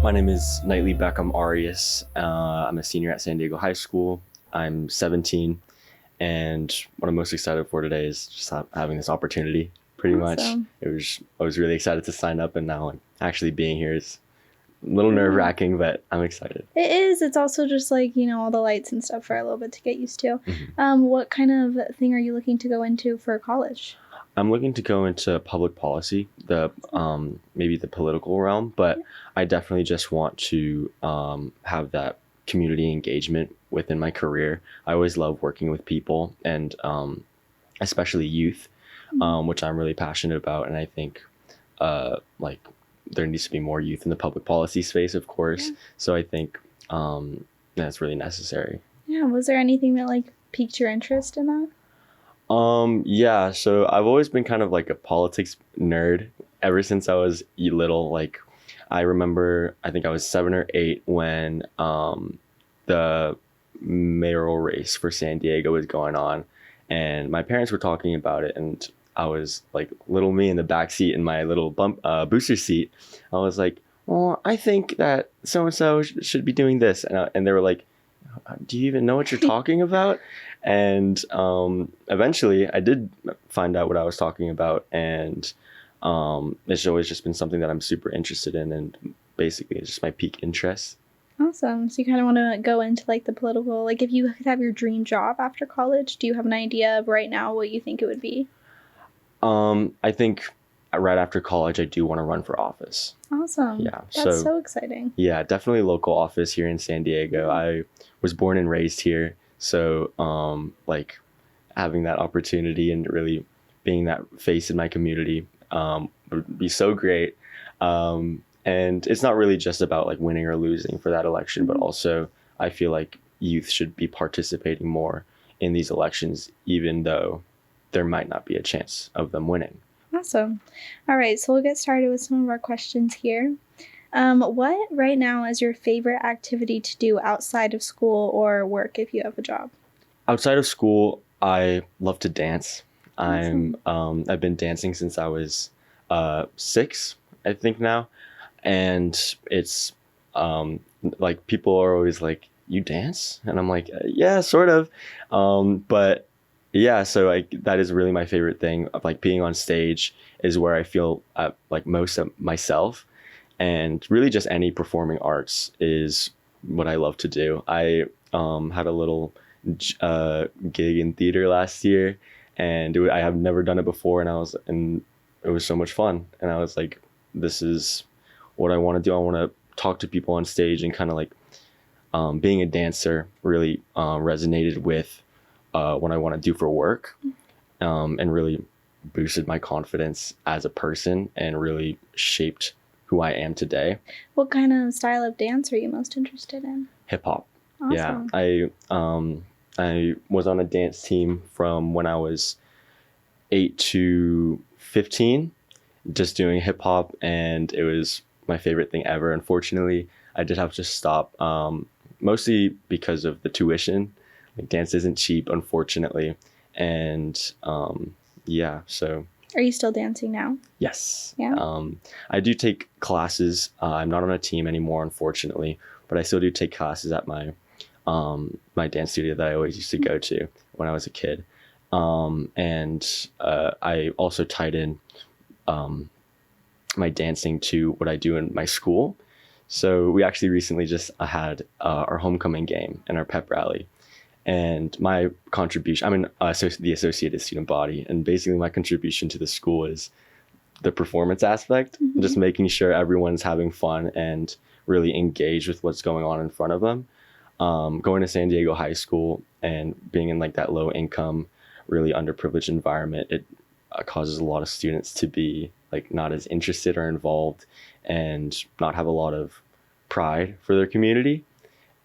My name is Knightley Beckham Arias. I'm a senior at San Diego High School. I'm 17, and what I'm most excited for today is just having this opportunity. Pretty much, Awesome. I was really excited to sign up, and now actually being here is a little nerve-wracking, but I'm excited. It is. It's also just like, all the lights and stuff for a little bit to get used to. What kind of thing are you looking to go into for college? I'm looking to go into public policy, maybe the political realm, but I definitely just want to have that community engagement within my career. I always love working with people and especially youth, which I'm really passionate about. And I think like there needs to be more youth in the public policy space, of course. Yeah. So I think that's really necessary. Yeah. Was there anything that like piqued your interest in that? Yeah, so I've always been kind of like a politics nerd ever since I was little. Like, I remember, I think I was 7 or 8 when the mayoral race for San Diego was going on, and my parents were talking about it, and I was like little me in the back seat in my little booster seat. I was like, well, I think that so and so should be doing this, and they were like, do you even know what you're talking about? And eventually I did find out what I was talking about, and it's always just been something that I'm super interested in, and basically it's just my peak interest. Awesome. So you kind of want to go into like the political, like if you could have your dream job after college, do you have an idea of right now what you think it would be? I think right after college, I do want to run for office. Awesome. Yeah. That's so exciting. Yeah, definitely local office here in San Diego. I was born and raised here. So like having that opportunity and really being that face in my community would be so great. And it's not really just about like winning or losing for that election, but also I feel like youth should be participating more in these elections, even though there might not be a chance of them winning. Awesome. All right, so we'll get started with some of our questions here. What right now is your favorite activity to do outside of school or work if you have a job? Outside of school, I love to dance. Awesome. I've been dancing since I was 6, I think now, and it's like people are always like, "You dance?" And I'm like, "Yeah, sort of," but yeah. So that is really my favorite thing. Of like being on stage is where I feel like most of myself, and really just any performing arts is what I love to do. I had a little gig in theater last year, and I have never done it before, and it was so much fun, and I was like, this is what I want to do. I want to talk to people on stage, and kind of like being a dancer really resonated with what I want to do for work, and really boosted my confidence as a person and really shaped who I am today. What kind of style of dance are you most interested in? Hip hop. Awesome. Yeah, I was on a dance team from when I was 8 to 15, just doing hip hop, and it was my favorite thing ever. Unfortunately, I did have to stop, mostly because of the tuition. Like, dance isn't cheap, unfortunately, and yeah. So. Are you still dancing now? Yes. Yeah. I do take classes. I'm not on a team anymore, unfortunately, but I still do take classes at my my dance studio that I always used to go to when I was a kid. And I also tied in my dancing to what I do in my school. So we actually recently just had our homecoming game and our pep rally. And my contribution, I'm in the associated student body, and basically my contribution to the school is the performance aspect, just making sure everyone's having fun and really engaged with what's going on in front of them. Going to San Diego High School and being in like that low income, really underprivileged environment, it causes a lot of students to be like not as interested or involved, and not have a lot of pride for their community.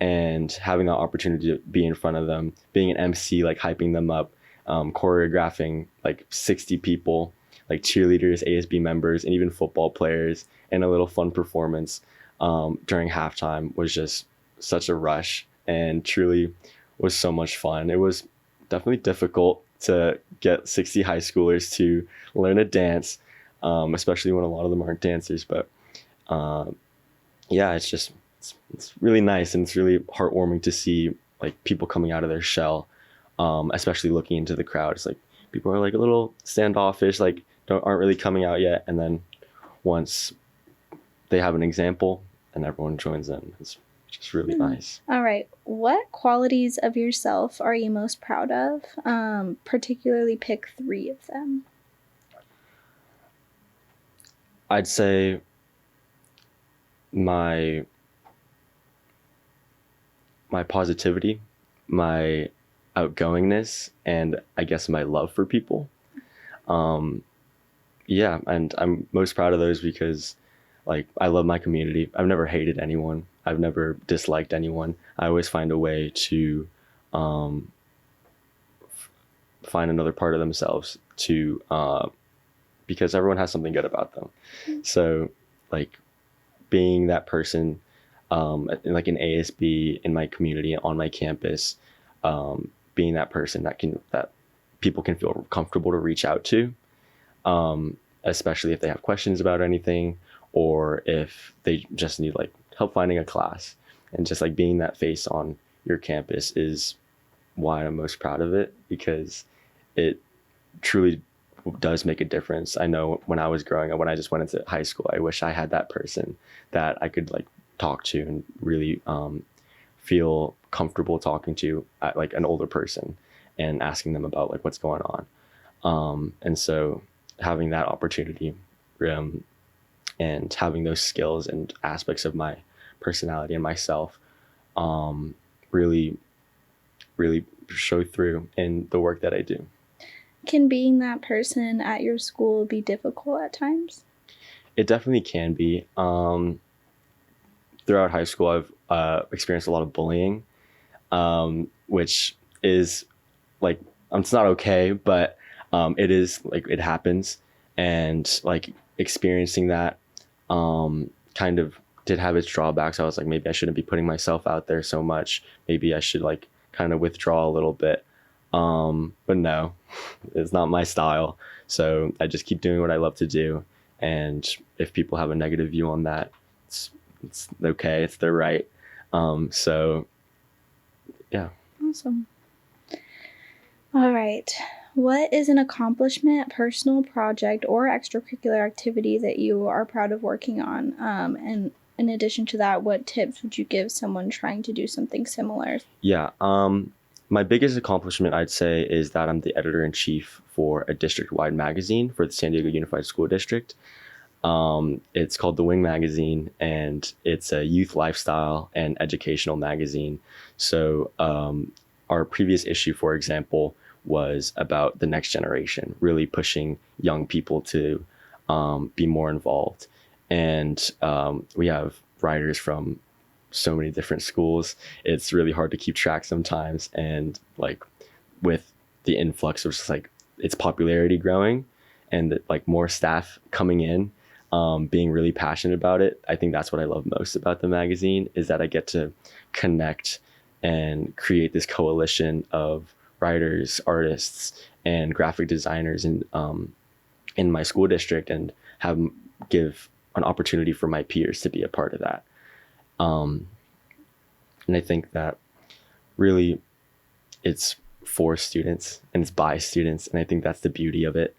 And having the opportunity to be in front of them, being an MC, like hyping them up, choreographing like 60 people, like cheerleaders, ASB members, and even football players, and a little fun performance during halftime was just such a rush, and truly was so much fun. It was definitely difficult to get 60 high schoolers to learn a dance, especially when a lot of them aren't dancers, but yeah, it's really nice, and it's really heartwarming to see like people coming out of their shell, especially looking into the crowd. It's like people are like a little standoffish, like aren't really coming out yet, and then once they have an example and everyone joins in, it's just really nice. All right. What qualities of yourself are you most proud of? Particularly pick 3 of them. I'd say my positivity, my outgoingness, and I guess my love for people. Um, yeah, and I'm most proud of those because like I love my community. I've never hated anyone. I've never disliked anyone. I always find a way to um, find another part of themselves to because everyone has something good about them. So like being that person like in ASB in my community on my campus, being that person that people can feel comfortable to reach out to, especially if they have questions about anything or if they just need like help finding a class, and just like being that face on your campus is why I'm most proud of it, because it truly does make a difference. I know when I was growing up, when I just went into high school, I wish I had that person that I could like talk to and really feel comfortable talking to like an older person and asking them about like what's going on. And so having that opportunity um, and having those skills and aspects of my personality and myself really, really show through in the work that I do. Can being that person at your school be difficult at times? It definitely can be. Throughout high school, I've experienced a lot of bullying, which is like it's not okay, but it is like it happens, and like experiencing that kind of did have its drawbacks. I was like, maybe I shouldn't be putting myself out there so much. Maybe I should like kind of withdraw a little bit. But no, it's not my style. So I just keep doing what I love to do. And if people have a negative view on that, it's okay. It's their right. So yeah. Awesome. All right. What is an accomplishment, personal project, or extracurricular activity that you are proud of working on? And in addition to that, what tips would you give someone trying to do something similar? Yeah. My biggest accomplishment, I'd say, is that I'm the editor-in-chief for a district-wide magazine for the San Diego Unified School District. It's called The Wing Magazine, and it's a youth lifestyle and educational magazine. So our previous issue, for example, was about the next generation, really pushing young people to be more involved. And we have writers from so many different schools. It's really hard to keep track sometimes. And like with the influx of just like its popularity growing and like more staff coming in, being really passionate about it. I think that's what I love most about the magazine, is that I get to connect and create this coalition of writers, artists, and graphic designers in my school district, and give an opportunity for my peers to be a part of that. And I think that really it's for students and it's by students. And I think that's the beauty of it.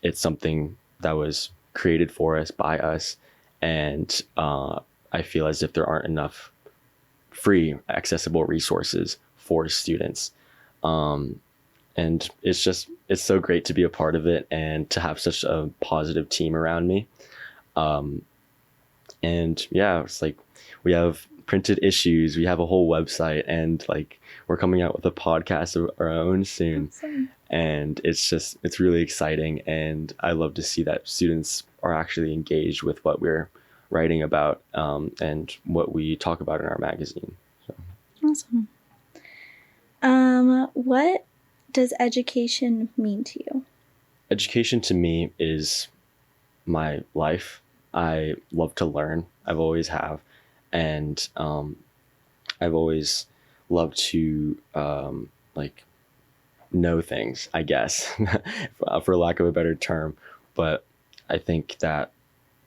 It's something that was created for us by us. And I feel as if there aren't enough free accessible resources for students. And it's so great to be a part of it and to have such a positive team around me. And yeah, it's like we have printed issues, we have a whole website, and like we're coming out with a podcast of our own soon. Awesome. And it's really exciting, and I love to see that students are actually engaged with what we're writing about and what we talk about in our magazine. So. Awesome. What does education mean to you? Education to me is my life. I love to learn. I've always have. And I've always loved to like know things, I guess, for lack of a better term. But I think that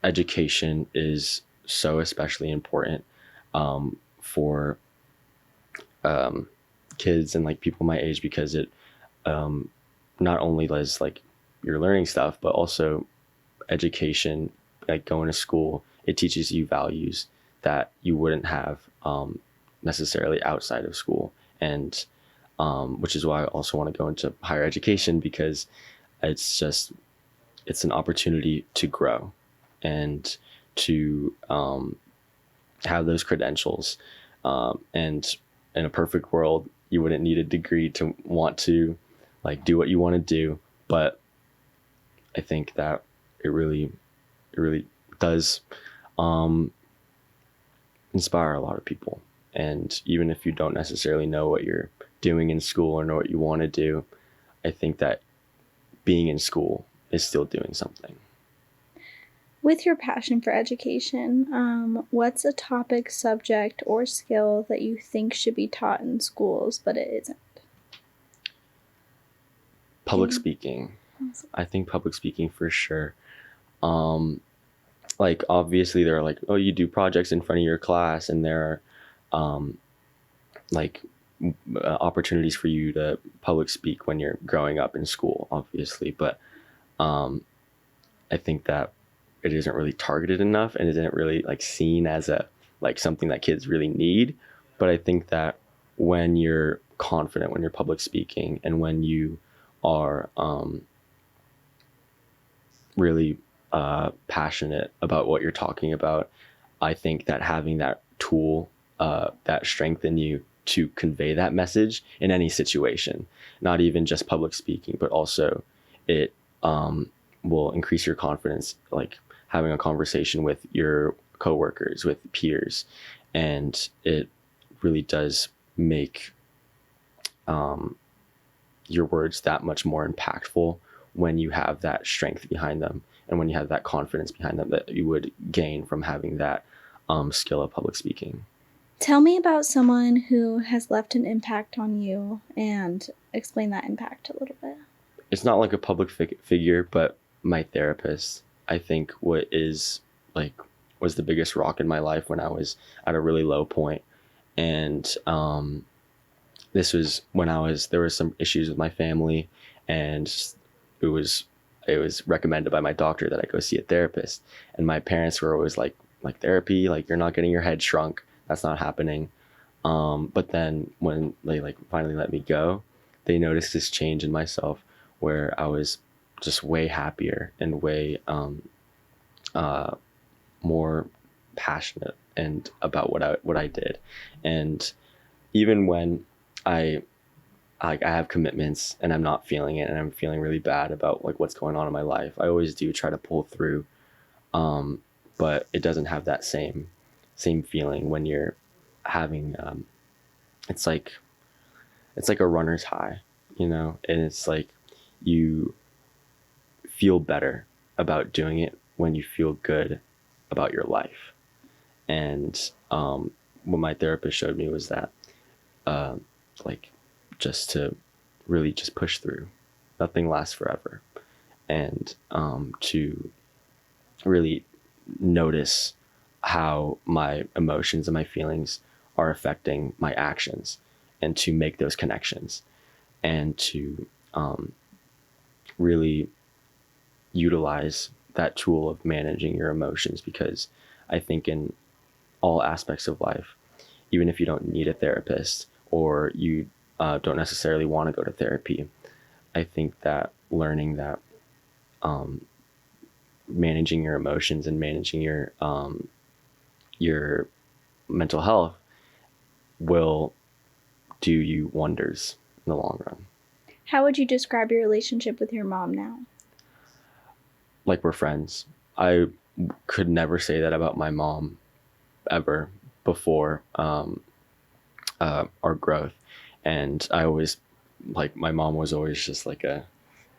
education is so especially important for kids and like people my age, because it not only is like you're learning stuff, but also education, like going to school, it teaches you values that you wouldn't have necessarily outside of school. And which is why I also want to go into higher education, because it's an opportunity to grow and to have those credentials. And in a perfect world, you wouldn't need a degree to want to like do what you want to do. But I think that it really does inspire a lot of people. And even if you don't necessarily know what you're doing in school or know what you want to do, I think that being in school is still doing something. With your passion for education, what's a topic, subject, or skill that you think should be taught in schools, but it isn't? Public speaking. Awesome. I think public speaking for sure. Like obviously there are like, oh, you do projects in front of your class, and there are like opportunities for you to public speak when you're growing up in school, obviously. But I think that it isn't really targeted enough, and isn't really like seen as a like something that kids really need. But I think that when you're confident, when you're public speaking, and when you are really passionate about what you're talking about, I think that having that tool, that strength in you to convey that message in any situation, not even just public speaking, but also it will increase your confidence, like having a conversation with your coworkers, with peers. And it really does make your words that much more impactful when you have that strength behind them, and when you have that confidence behind them that you would gain from having that skill of public speaking. Tell me about someone who has left an impact on you, and explain that impact a little bit. It's not like a public figure, but my therapist, I think was the biggest rock in my life when I was at a really low point. And this was when there was some issues with my family, and it was recommended by my doctor that I go see a therapist. And my parents were always like therapy, like you're not getting your head shrunk, that's not happening. But then when they like finally let me go, they noticed this change in myself where I was just way happier and way more passionate and about what I did. And even when I have commitments and I'm not feeling it, and I'm feeling really bad about like what's going on in my life, I always do try to pull through. But it doesn't have that same feeling when you're having it's like a runner's high, and it's like you feel better about doing it when you feel good about your life. And what my therapist showed me was that like just to really just push through. Nothing lasts forever. And to really notice how my emotions and my feelings are affecting my actions, and to make those connections, and to really utilize that tool of managing your emotions. Because I think in all aspects of life, even if you don't need a therapist, or you don't necessarily want to go to therapy, I think that learning that managing your emotions and managing your mental health will do you wonders in the long run. How would you describe your relationship with your mom now? Like we're friends. I could never say that about my mom ever before our growth. And I always, like, my mom was always just like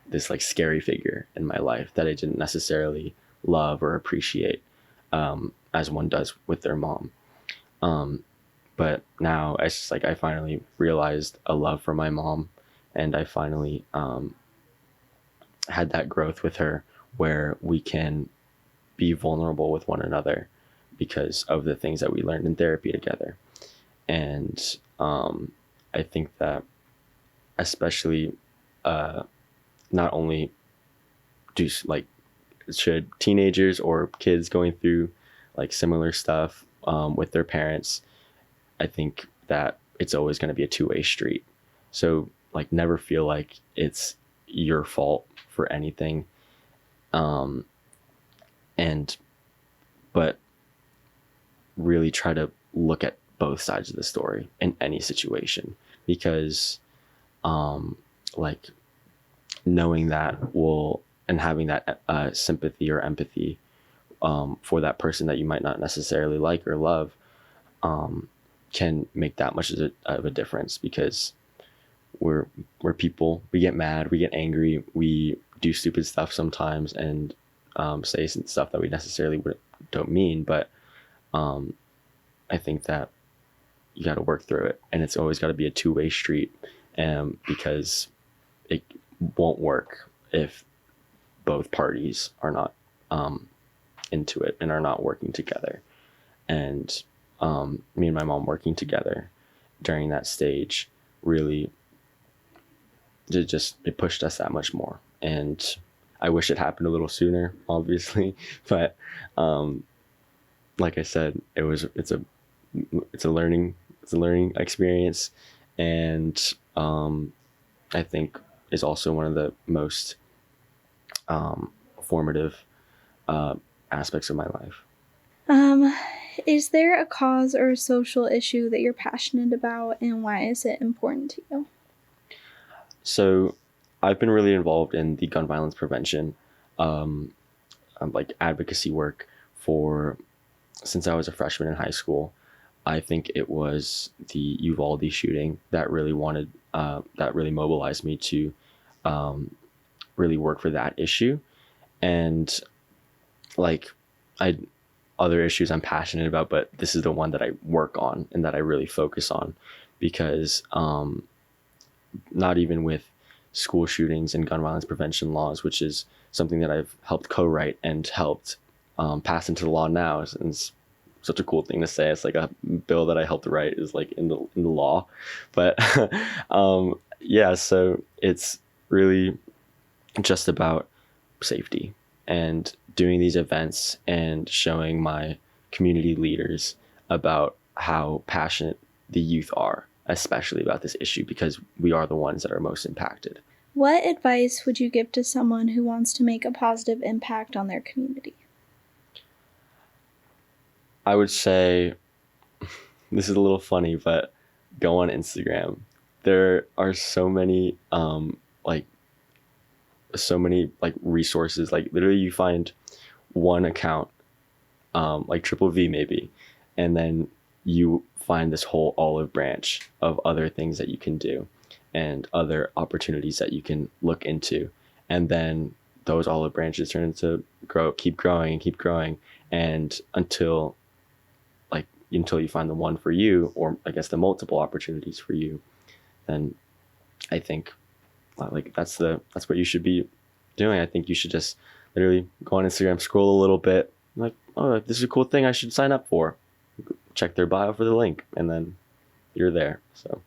this like scary figure in my life that I didn't necessarily love or appreciate as one does with their mom. But now it's just like I finally realized a love for my mom, and I finally had that growth with her where we can be vulnerable with one another, because of the things that we learned in therapy together. And I think that especially not only should teenagers or kids going through like similar stuff with their parents, I think that it's always going to be a two-way street. So like never feel like it's your fault for anything. And but really try to look at both sides of the story in any situation, because like knowing that will and having that sympathy or empathy for that person that you might not necessarily like or love can make that much of a difference, because we're people. We get mad, we get angry, we do stupid stuff sometimes, and say stuff that we necessarily don't mean. But I think that you got to work through it, and it's always got to be a two-way street, because it won't work if both parties are not into it and are not working together. And me and my mom working together during that stage really it pushed us that much more. And I wish it happened a little sooner, obviously, but like I said, it's a learning experience, and I think is also one of the most formative aspects of my life. Is there a cause or a social issue that you're passionate about, and why is it important to you? So I've been really involved in the gun violence prevention, like advocacy work since I was a freshman in high school. I think it was the Uvalde shooting that really mobilized me to really work for that issue. And like other issues I'm passionate about, but this is the one that I work on and that I really focus on, because not even with school shootings and gun violence prevention laws, which is something that I've helped co-write and helped pass into the law now. And it's such a cool thing to say. It's like a bill that I helped write is like in the law. But yeah, so it's really just about safety and doing these events and showing my community leaders about how passionate the youth are, especially about this issue, because we are the ones that are most impacted. What advice would you give to someone who wants to make a positive impact on their community? I would say, this is a little funny, but go on Instagram. There are so many resources. Like literally you find one account, like Triple V maybe, and then you find this whole olive branch of other things that you can do and other opportunities that you can look into. And then those olive branches turn into keep growing. And until you find the one for you, or I guess the multiple opportunities for you, then I think that's what you should be doing. I think you should just literally go on Instagram, scroll a little bit, like, oh, this is a cool thing I should sign up for. Check their bio for the link, and then you're there. So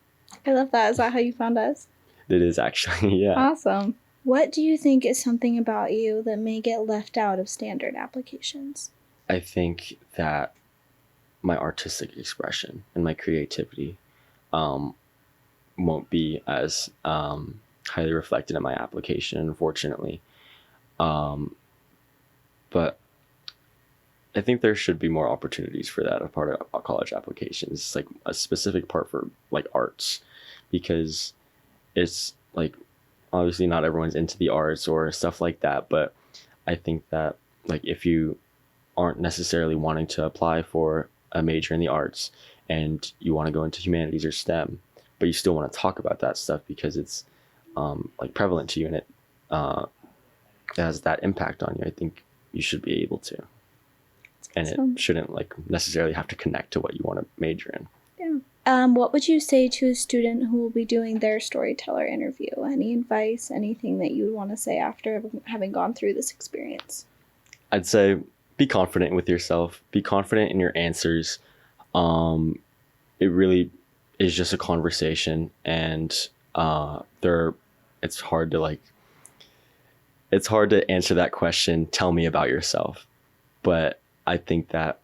I love that. Is that how you found us? It is actually, yeah. Awesome. What do you think is something about you that may get left out of standard applications? I think that my artistic expression and my creativity won't be as highly reflected in my application, unfortunately. But I think there should be more opportunities for that as part of college applications, like a specific part for like arts, because it's like obviously not everyone's into the arts or stuff like that. But I think that like if you aren't necessarily wanting to apply for a major in the arts and you want to go into humanities or STEM, but you still want to talk about that stuff because it's like prevalent to you and it has that impact on you, I think you should be able to. And it shouldn't like necessarily have to connect to what you want to major in. Yeah. What would you say to a student who will be doing their storyteller interview? Any advice, anything that you would want to say after having gone through this experience? I'd say be confident with yourself, be confident in your answers. It really is just a conversation, and it's hard to answer that question, tell me about yourself. But I think that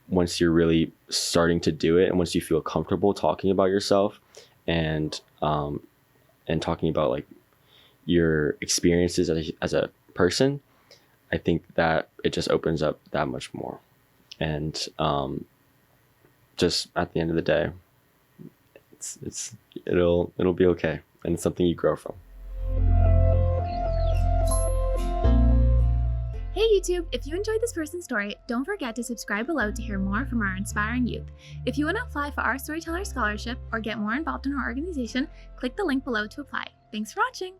once you're really starting to do it, and once you feel comfortable talking about yourself and talking about like your experiences as a person, I think that it just opens up that much more. And just at the end of the day, it'll be okay, and it's something you grow from. Hey YouTube, if you enjoyed this person's story, don't forget to subscribe below to hear more from our inspiring youth. If you want to apply for our Storyteller Scholarship or get more involved in our organization, click the link below to apply. Thanks for watching!